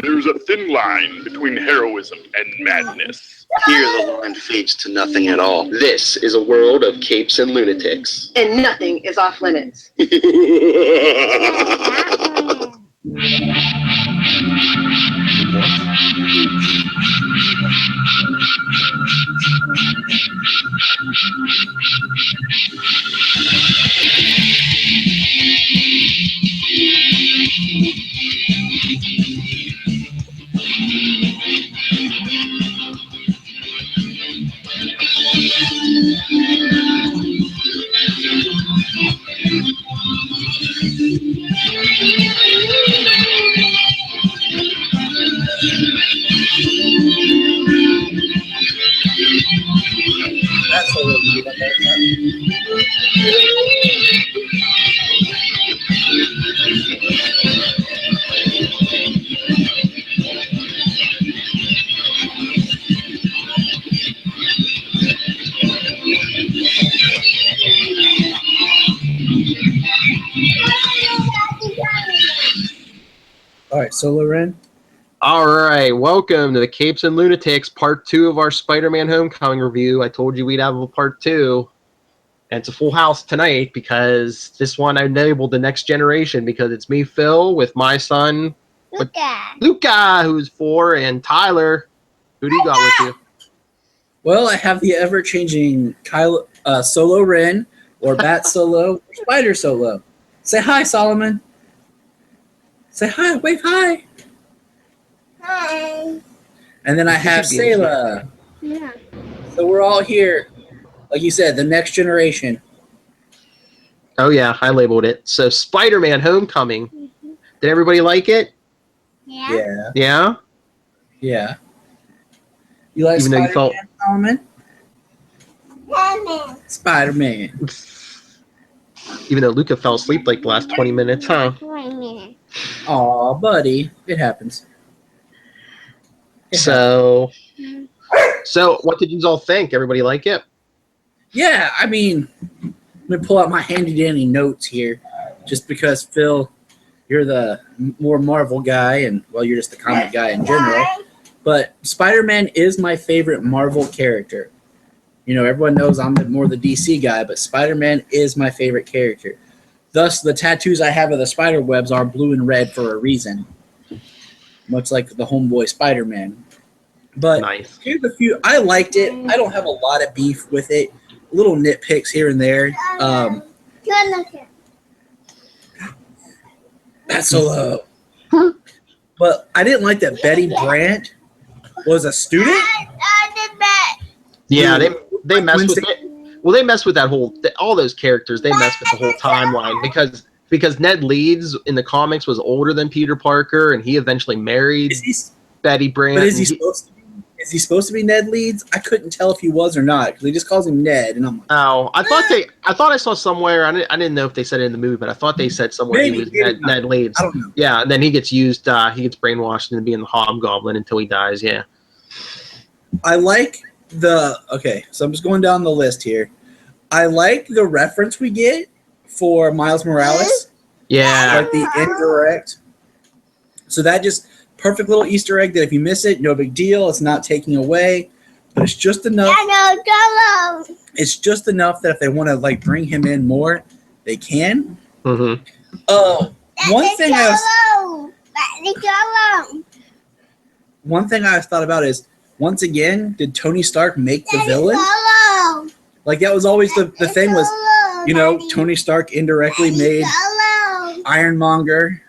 There's a thin line between heroism and madness. Here the line fades to nothing at all. This is a world of capes and lunatics. And nothing is off limits. That's a little bit All right, so Loren. All right, welcome to the Capes and Lunatics, part 2 of our Spider-Man Homecoming review. I told you we'd have a part 2, and it's a full house tonight because this one I labeled the next generation because it's me, Phil, with my son, Luca, who's 4, and Tyler. Who do you got with you? Well, I have the ever-changing Solo Ren, or Bat Solo, or Spider Solo. Say hi, Solomon. Say hi, wave hi. Hi. And then I have Sayla. Yeah. So we're all here. Like you said, the next generation. Oh, yeah, I labeled it. So, Spider-Man Homecoming. Mm-hmm. Did everybody like it? Yeah. Yeah. Yeah? You like Even though you Spider-Man, Solomon? Mama. Spider-Man. Even though Luca fell asleep like the last 20 minutes, huh? Aw, buddy. It happens. So what did you all think? Everybody like it? Yeah, I mean, let me pull out my handy-dandy notes here. Just because, Phil, you're the more Marvel guy, and, well, you're just the comic guy in general. But Spider-Man is my favorite Marvel character. You know, everyone knows I'm more the DC guy, but Spider-Man is my favorite character. Thus, the tattoos I have of the spider webs are blue and red for a reason. Much like the homeboy Spider-Man. But Nice. Here's a few. I liked it. I don't have a lot of beef with it. Little nitpicks here and there. That's so low. But I didn't like that Betty Brant was a student. Yeah, they messed with it. Well, they messed with that whole all those characters. They messed with the whole timeline because Ned Leeds in the comics was older than Peter Parker, and he eventually married Betty Brant. But is he supposed to be? Is he supposed to be Ned Leeds? I couldn't tell if he was or not because he just calls him Ned, and I'm like, oh, I thought I saw somewhere. I didn't know if they said it in the movie, but I thought they said somewhere he was Ned Leeds. I don't know. Yeah, and then he gets used. He gets brainwashed into being the Hobgoblin until he dies. Yeah. I like okay, so I'm just going down the list here. I like the reference we get for Miles Morales. Yeah. Like the indirect. So that just perfect little Easter egg that if you miss it, no big deal. It's not taking away, but it's just enough. It's just enough that if they want to like bring him in more, they can. Mm-hmm. One thing I thought about is, once again, did Tony Stark make the villain? Like that was always the thing was, you know, Tony Stark indirectly made Ironmonger.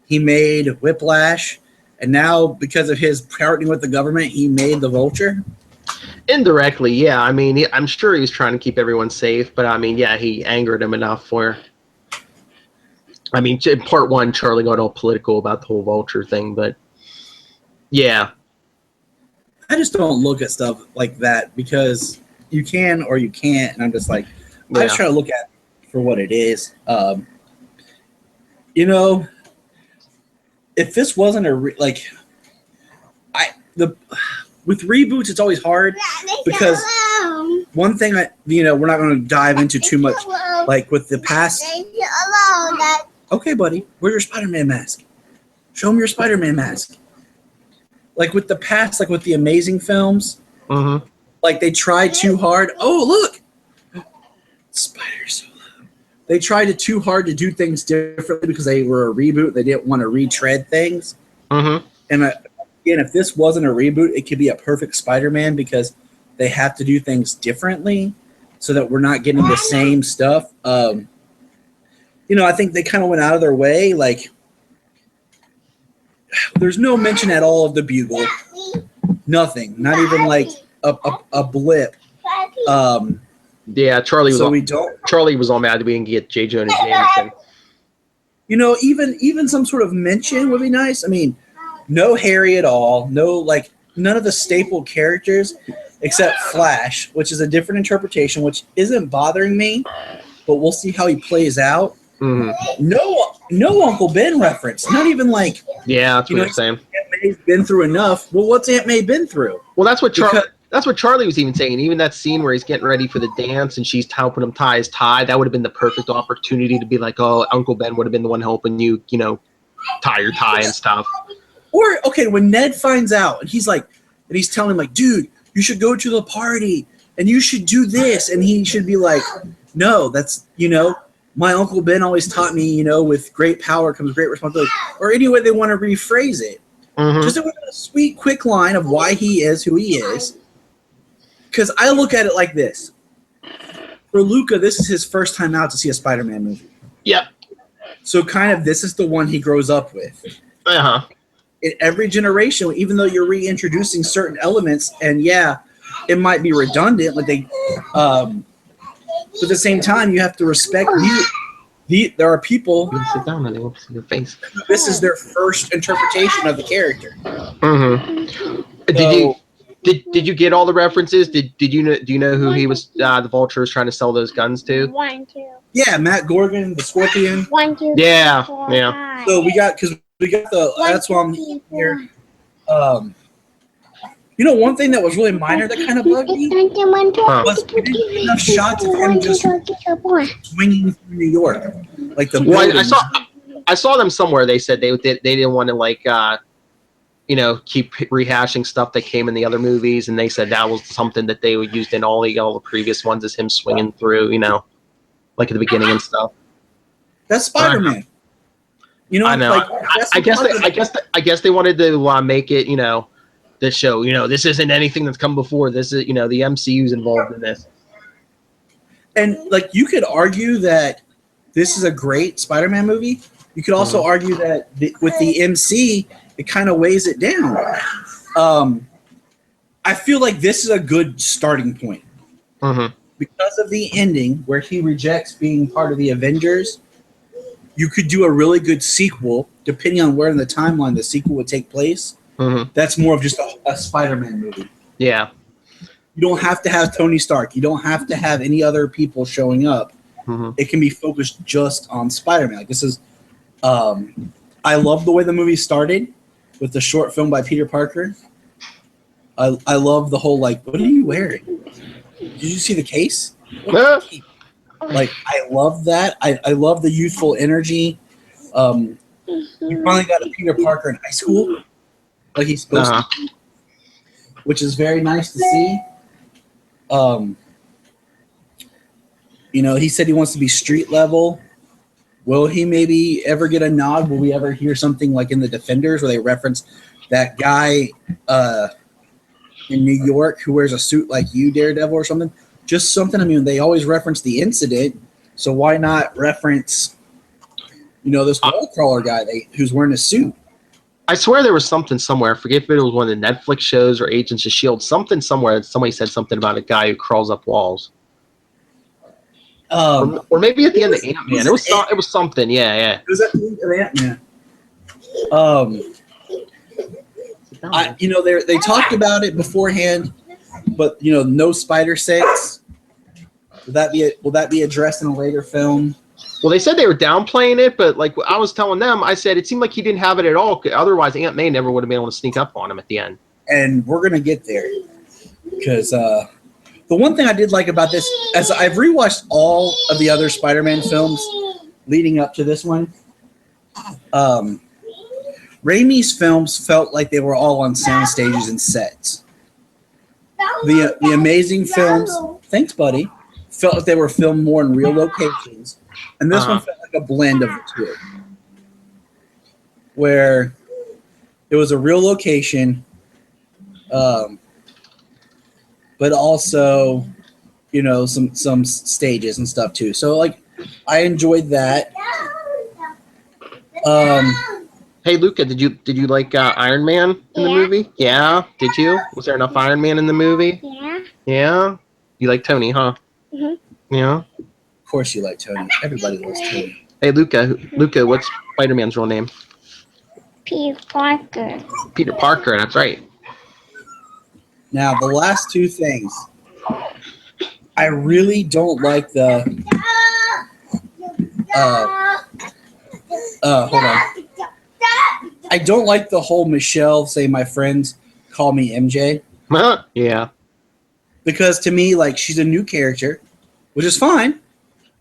He made Whiplash. And now, because of his partnering with the government, he made the Vulture. Indirectly, yeah. I mean, I'm sure he was trying to keep everyone safe, but I mean, yeah, he angered him enough where. I mean, in part 1, Charlie got all political about the whole Vulture thing, but yeah. I just don't look at stuff like that because you can or you can't, and I'm just like, I just try to look at it for what it is. You know, if this wasn't with reboots, it's always hard because one thing we're not going to dive into too much, like with the past. Okay, buddy, where's your Spider-Man mask? Show me your Spider-Man mask. like with the past, like with the Amazing films, Mm-hmm. like they tried too hard. Oh, look, spiders. They tried it too hard to do things differently because they were a reboot. They didn't want to retread things. Mm-hmm. And again, if this wasn't a reboot, it could be a perfect Spider-Man because they have to do things differently so that we're not getting the same stuff. I think they kind of went out of their way. Like, there's no mention at all of the Bugle. Nothing. Not even like a blip. Yeah, Charlie was. So all, we don't. Charlie was all mad that we didn't get J. Jonah Jameson. Even some sort of mention would be nice. I mean, no Harry at all. No, like none of the staple characters except Flash, which is a different interpretation, which isn't bothering me. But we'll see how he plays out. Mm-hmm. No Uncle Ben reference. Not even like. Yeah, that's what you're saying. Aunt May's been through enough. Well, what's Aunt May been through? Well, that's what Charlie was even saying. Even that scene where he's getting ready for the dance and she's helping him tie his tie, that would have been the perfect opportunity to be like, oh, Uncle Ben would have been the one helping you, tie your tie and stuff. Or, okay, when Ned finds out and he's telling him like, dude, you should go to the party and you should do this. And he should be like, no, that's, my Uncle Ben always taught me, with great power comes great responsibility. Or any way they want to rephrase it. Mm-hmm. Just a sweet, quick line of why he is who he is. Because I look at it like this. For Luca, this is his first time out to see a Spider-Man movie. Yep. So kind of this is the one he grows up with. Uh-huh. In every generation, even though you're reintroducing certain elements, and yeah, it might be redundant, but but at the same time, you have to respect there are people. You sit down and they won't see your face. This is their first interpretation of the character. Mm-hmm. So, Did you get all the references? Do you know who he was? The Vulture was trying to sell those guns to. 1, 2. yeah, Matt Gorgon, the Scorpion. 1, 2. Yeah, 4, yeah. 5. So we got the. That's why I'm here. One thing that was really minor that kind of bugged me was we didn't get enough shots of him just swinging through New York, like the. Well, buildings. I saw them somewhere. They said they didn't want to keep rehashing stuff that came in the other movies, and they said that was something that they would used in all the previous ones is him swinging through, like at the beginning and stuff. That's Spider-Man. I know. Like, I guess they wanted to make it, the show. This isn't anything that's come before. This is, the MCU's involved in this. And like you could argue that this is a great Spider-Man movie. You could also argue that with the MC, it kind of weighs it down. I feel like this is a good starting point. Mm-hmm. Because of the ending where he rejects being part of the Avengers, you could do a really good sequel, depending on where in the timeline the sequel would take place. Mm-hmm. That's more of just a Spider-Man movie. Yeah. You don't have to have Tony Stark. You don't have to have any other people showing up. Mm-hmm. It can be focused just on Spider-Man. Like this is, I love the way the movie started with the short film by Peter Parker. I love the whole like, what are you wearing? Did you see the case? Like I love that. I love the youthful energy. You finally got a Peter Parker in high school, like he's supposed to, which is very nice to see. He said he wants to be street level. Will he maybe ever get a nod? Will we ever hear something like in the Defenders where they reference that guy in New York who wears a suit like you, Daredevil, or something? Just something. I mean, they always reference the incident, so why not reference, this wall crawler guy who's wearing a suit? I swear there was something somewhere. I forget if it was one of the Netflix shows or Agents of S.H.I.E.L.D. Something somewhere. Somebody said something about a guy who crawls up walls. Or maybe at the end of Ant-Man. It was something. Yeah. It was at the end of Ant-Man. They talked about it beforehand, but no Spider Sense. Will that be addressed in a later film? Well, they said they were downplaying it, but like I was telling them, I said it seemed like he didn't have it at all. Otherwise, Aunt May never would have been able to sneak up on him at the end. And we're gonna get there because the one thing I did like about this, as I've rewatched all of the other Spider-Man films leading up to this one, Raimi's films felt like they were all on sound stages and sets. The Amazing films, thanks, buddy, felt like they were filmed more in real locations, and this one felt like a blend of the two, where it was a real location, but also, you know, some stages and stuff too. So like, I enjoyed that. Hey Luca, did you like Iron Man in the movie? Yeah. Did you? Was there enough Iron Man in the movie? Yeah. Yeah. You like Tony, huh? Mhm. Yeah. Of course, you like Tony. Everybody loves Tony. Hey Luca, what's Spider-Man's real name? Peter Parker. Peter Parker. That's right. Now, the last two things, I really don't like the. Hold on. I don't like the whole Michelle say my friends call me MJ, Yeah. because to me, like, she's a new character, which is fine.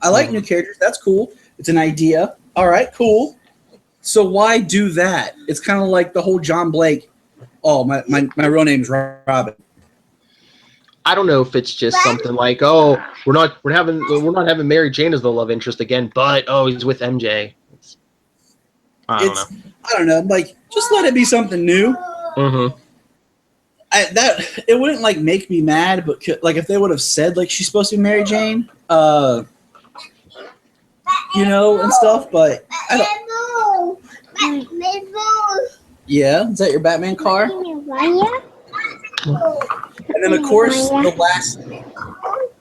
I like new characters. That's cool. It's an idea. All right, cool. So why do that? It's kind of like the whole John Blake. Oh, my real name's Robin. I don't know if it's just something like, oh, we're not having Mary Jane as the love interest again, but oh, he's with MJ. I don't know. Like, just let it be something new. Mm-hmm. It wouldn't like make me mad, but like if they would have said like she's supposed to be Mary Jane, you know, and stuff. But I don't. Yeah, is that your Batman car? And then of course the last.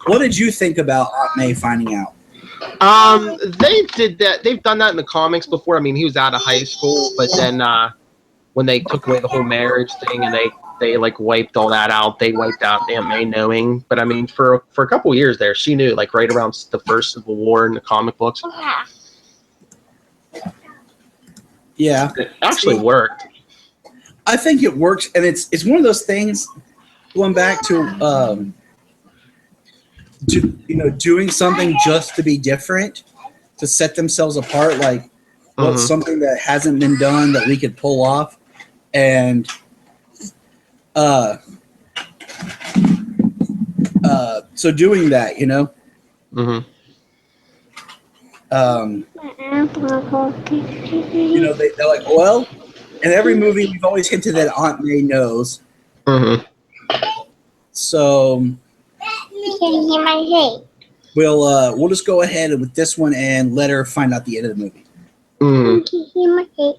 What did you think about Aunt May finding out? They did that. They've done that in the comics before. I mean, he was out of high school, but then when they took away the whole marriage thing and they like wiped all that out, they wiped out Aunt May knowing. But I mean, for a couple years there, she knew, like right around the first Civil War in the comic books. Yeah, it actually worked. I think it works, and it's one of those things. Going back to you know, doing something just to be different, to set themselves apart, like what's something that hasn't been done that we could pull off, and so doing that, you know, you know, they're like, well, in every movie we've always hinted that Aunt May knows, so. We'll just go ahead with this one and let her find out the end of the movie.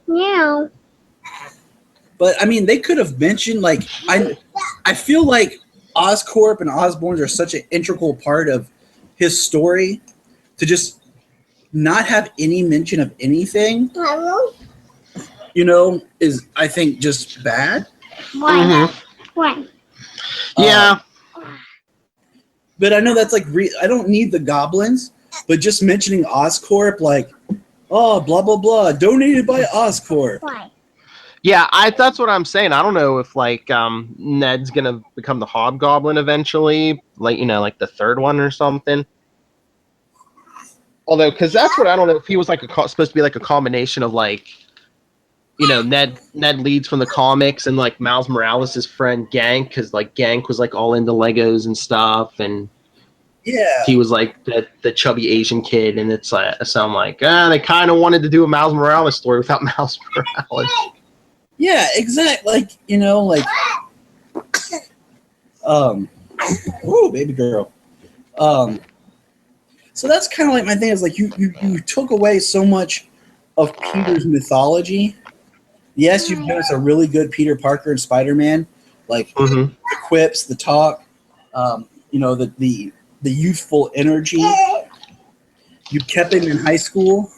Now. But I mean, they could have mentioned, like, I feel like Oscorp and Osborns are such an integral part of his story, to just not have any mention of anything, you know, is, I think, just bad. Why? Yeah. But I know that's like, I don't need the goblins, but just mentioning Oscorp, like, oh, blah, blah, blah, donated by Oscorp. Why? Yeah, that's what I'm saying. I don't know if like Ned's gonna become the Hobgoblin eventually, like, you know, like the third one or something. Although, because that's what I don't know if he was like supposed to be like a combination of like, you know, Ned leads from the comics and like Miles Morales' friend Gank, because like Gank was like all into Legos and stuff, and yeah, he was like the chubby Asian kid, and it's like, so I'm like, they kind of wanted to do a Miles Morales story without Miles Morales. Yeah, exactly. Like, you know, like, ooh, baby girl. So that's kind of like my thing, is like you took away so much of Peter's mythology. Yes, you've given us a really good Peter Parker and Spider-Man, like the quips, the talk, you know, the youthful energy. You kept him in high school.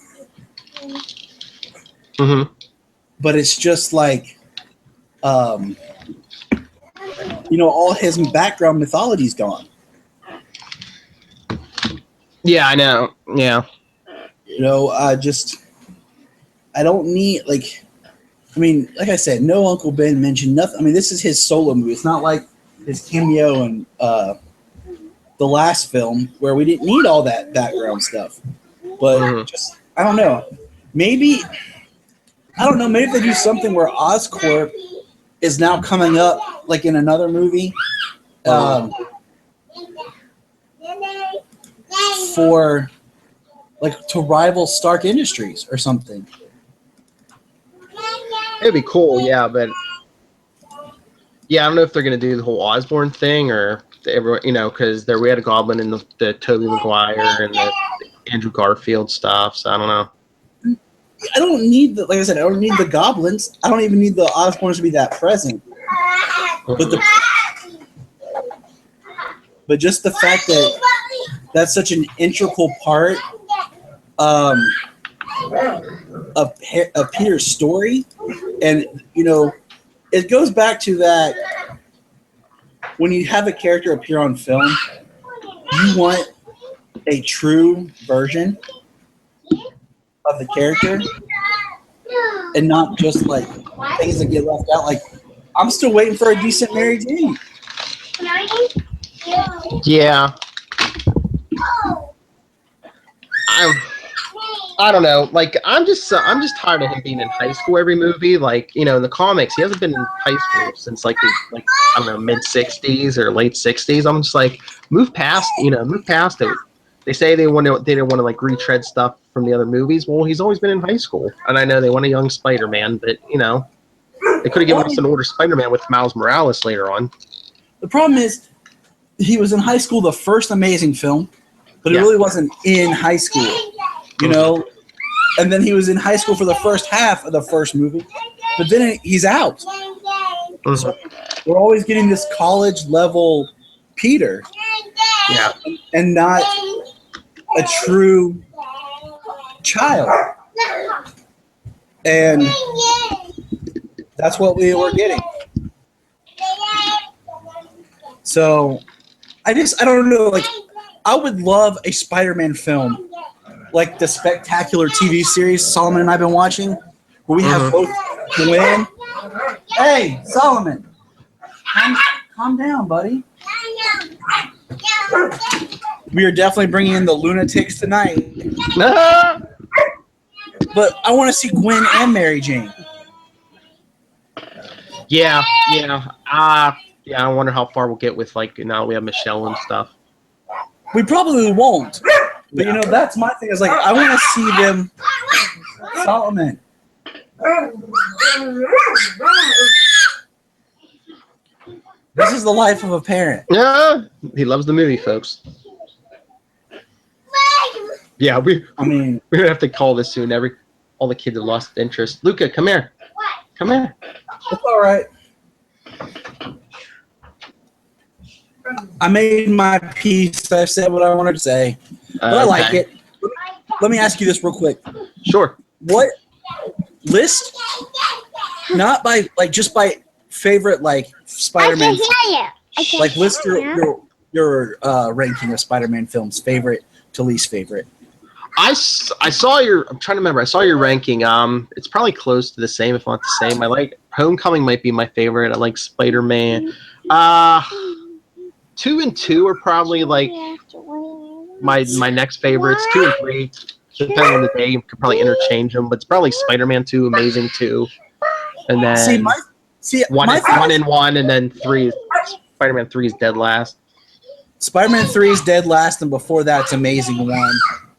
But it's just like, you know, all his background mythology's gone. Yeah, I know. Yeah. You know, I don't need, like, I mean, like I said, no Uncle Ben mentioned nothing. I mean, this is his solo movie. It's not like his cameo in the last film where we didn't need all that background stuff. But just, I don't know. Maybe I don't know. Maybe if they do something where Oscorp is now coming up, like in another movie, for like to rival Stark Industries or something. It'd be cool, yeah, but yeah, I don't know if they're gonna do the whole Osborn thing or everyone, because we had a Goblin in the Tobey Maguire and the Andrew Garfield stuff. So I don't know. I don't need like I said, I don't need the goblins. I don't even need the Osborns to be that present. But just the fact that that's such an integral part of Peter's story, and it goes back to that when you have a character appear on film, you want a true version of the character and not just like things that get left out. Like I'm still waiting for a decent Mary Jane. Yeah. I don't know. Like I'm just tired of him being in high school every movie. Like in the comics, he hasn't been in high school since like I don't know, mid '60s or late '60s. I'm just like move past it. They say they didn't want to like retread stuff from the other movies. Well, he's always been in high school, and I know they want a young Spider-Man, but they could have given us an older Spider-Man with Miles Morales later on. The problem is he was in high school the first Amazing film, but it really wasn't in high school, and then he was in high school for the first half of the first movie, but then he's out. So we're always getting this college level Peter, and not a true child, and that's what we were getting. So I don't know, like I would love a Spider-Man film like the spectacular TV series Solomon and I've been watching, where we have both Gwen. Hey, Solomon, calm down, buddy. We are definitely bringing in the Lunatics tonight. But I want to see Gwen and Mary Jane. Yeah. I wonder how far we'll get with now we have Michelle and stuff. We probably won't. But that's my thing. Is like I want to see them. Solomon. This is the life of a parent. Yeah, he loves the movie, folks. Yeah, we're gonna have to call this soon. All the kids have lost interest. Luca, come here. Come here. It's all right. I made my piece. I said what I wanted to say, but I like it. Let me ask you this real quick. Sure. What list? Not by just by favorite Spider-Man. Like list your ranking of Spider-Man films, favorite to least favorite. I saw your. I'm trying to remember. I saw your ranking. It's probably close to the same, if not the same. I like Homecoming might be my favorite. I like Spider-Man. 2 and 2 are probably my next favorites. 2 and 3, depending on the day, you could probably interchange them. But it's probably Spider-Man 2, Amazing 2, and then one and 1, and then 3. Spider-Man 3 is dead last. Spider-Man 3 is dead last, and before that's Amazing 1.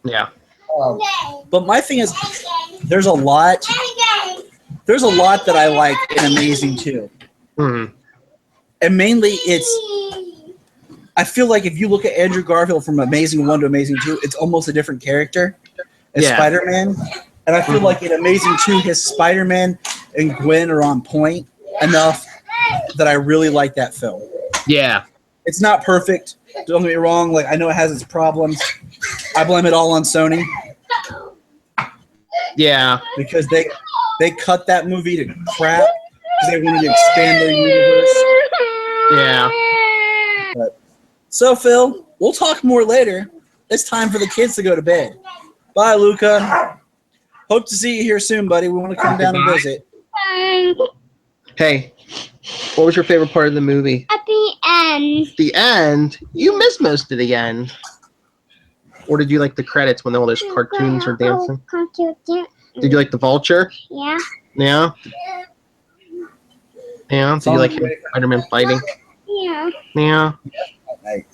Yeah. But my thing is, there's a lot that I like in Amazing 2. Mm-hmm. And mainly I feel like if you look at Andrew Garfield from Amazing 1 to Amazing 2, it's almost a different character as Spider-Man. And I feel like in Amazing 2, his Spider-Man and Gwen are on point enough that I really like that film. Yeah. It's not perfect. Don't get me wrong. I know it has its problems. I blame it all on Sony. Yeah. Because they cut that movie to crap because they wanted to expand their universe. Yeah. So, Phil, we'll talk more later. It's time for the kids to go to bed. Bye, Luca. Hope to see you here soon, buddy. We want to come down and visit. Hey, what was your favorite part of the movie? At the end. The end? You missed most of the end. Or did you like the credits when all those cartoons are dancing? Did you like the vulture? Yeah. Yeah. Yeah. Do you like Spider-Man fighting? Yeah. Yeah. Hey,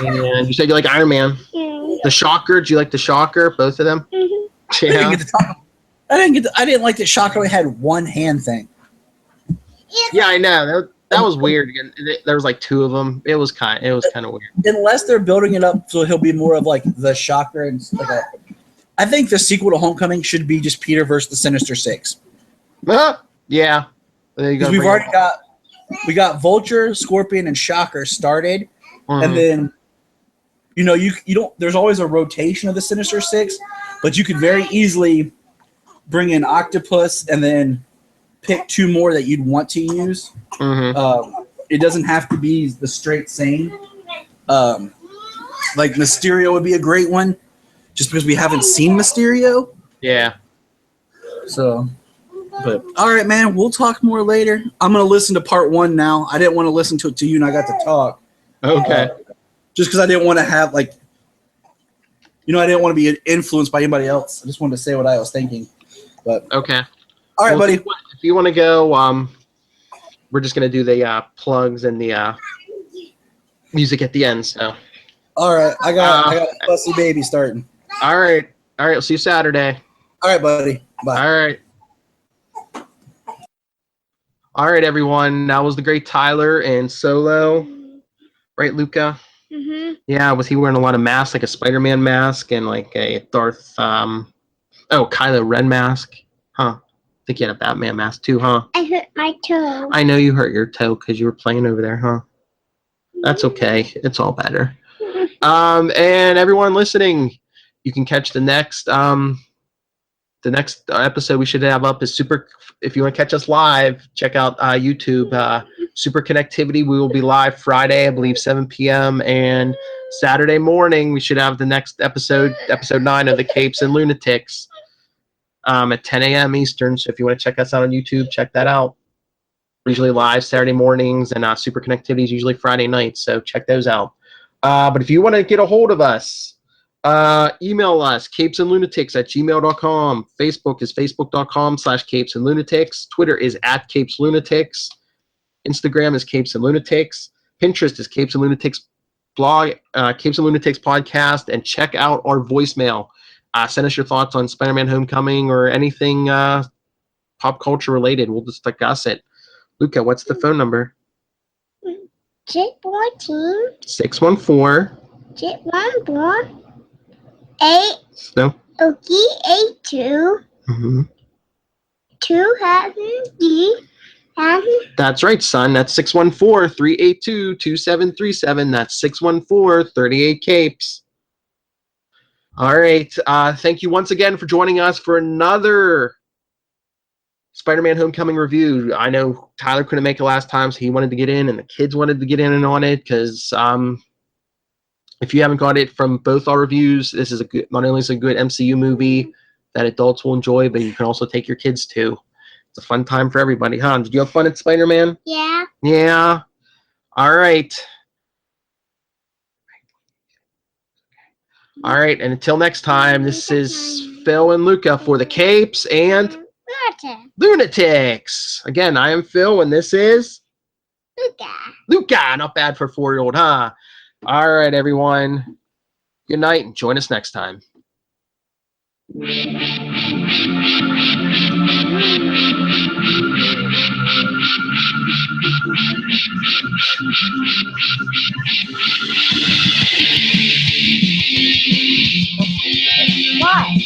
And you said you like Iron Man. Yeah. The Shocker. Do you like the Shocker? Both of them. Mhm. I didn't Yeah. get to talk. I didn't like that Shocker only had one hand thing. Yeah, I know. That was weird. Again, there was like two of them. It was kind of weird. Unless they're building it up so he'll be more of like the Shocker and like a. I think the sequel to Homecoming should be just Peter versus the Sinister Six. Yeah. There you go. Because we got Vulture, Scorpion, and Shocker started, and then you don't. There's always a rotation of the Sinister Six, but you could very easily bring in Octopus and then pick two more that you'd want to use. It doesn't have to be the straight same. Like Mysterio would be a great one, just because we haven't seen Mysterio. Yeah. So, but all right, man, we'll talk more later. I'm gonna listen to part 1 now. I didn't want to listen to it to you, and I got to talk. Okay. Just because I didn't want to have I didn't want to be influenced by anybody else. I just wanted to say what I was thinking. But Okay. all right, buddy. If you want to go, we're just gonna do the plugs and the music at the end. So. All right, I got a fussy baby starting. All right. I'll see you Saturday. All right, buddy. Bye. All right. All right, everyone. That was the great Tyler and Solo, right, Luca? Mhm. Yeah. Was he wearing a lot of masks, like a Spider-Man mask and like a Darth, Kylo Ren mask? Huh? I think he had a Batman mask too, huh? I hurt my toe. I know you hurt your toe because you were playing over there, huh? That's okay. It's all better. And everyone listening, you can catch the next episode we should have up is Super. If you want to catch us live, check out YouTube. Super Connectivity. We will be live Friday, I believe, 7 p.m. and Saturday morning we should have the next episode 9 of the Capes and Lunatics, at 10 a.m. Eastern. So if you want to check us out on YouTube, check that out. We're usually live Saturday mornings, and Super Connectivity is usually Friday nights. So check those out. But if you want to get a hold of us, email us, capesandlunatics@gmail.com. Facebook is facebook.com/capesandlunatics. Twitter is @capeslunatics. Instagram is Capes and Lunatics. Pinterest is Capes and Lunatics blog, Capes and Lunatics podcast, and check out our voicemail. Send us your thoughts on Spider-Man Homecoming or anything pop culture related. We'll discuss it. Luca, what's the phone number? 614. 614. 614. 8. No. Okay. 82. Mm-hmm. 2 That's right, son. That's 614-382-2737. That's 614-38-CAPES. All right. Thank you once again for joining us for another Spider-Man Homecoming review. I know Tyler couldn't make it last time, so he wanted to get in, and the kids wanted to get in and on it because if you haven't got it from both our reviews, this is not only is a good MCU movie that adults will enjoy, but you can also take your kids to. It's a fun time for everybody, huh? Did you have fun at Spider-Man? Yeah. Yeah. All right. All right, and until next time, this is Phil and Luca for the Capes and Lunatics. Again, I am Phil, and this is Luca. Not bad for a 4-year-old, huh? All right, everyone. Good night, and join us next time. Why?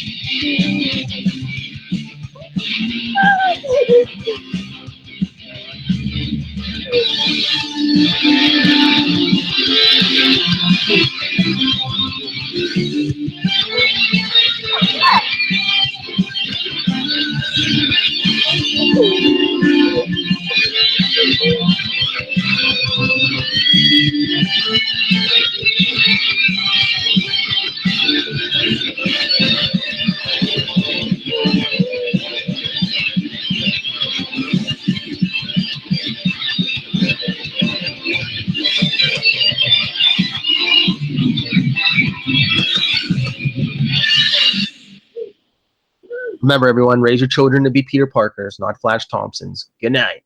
Remember, everyone, raise your children to be Peter Parkers, not Flash Thompsons. Good night.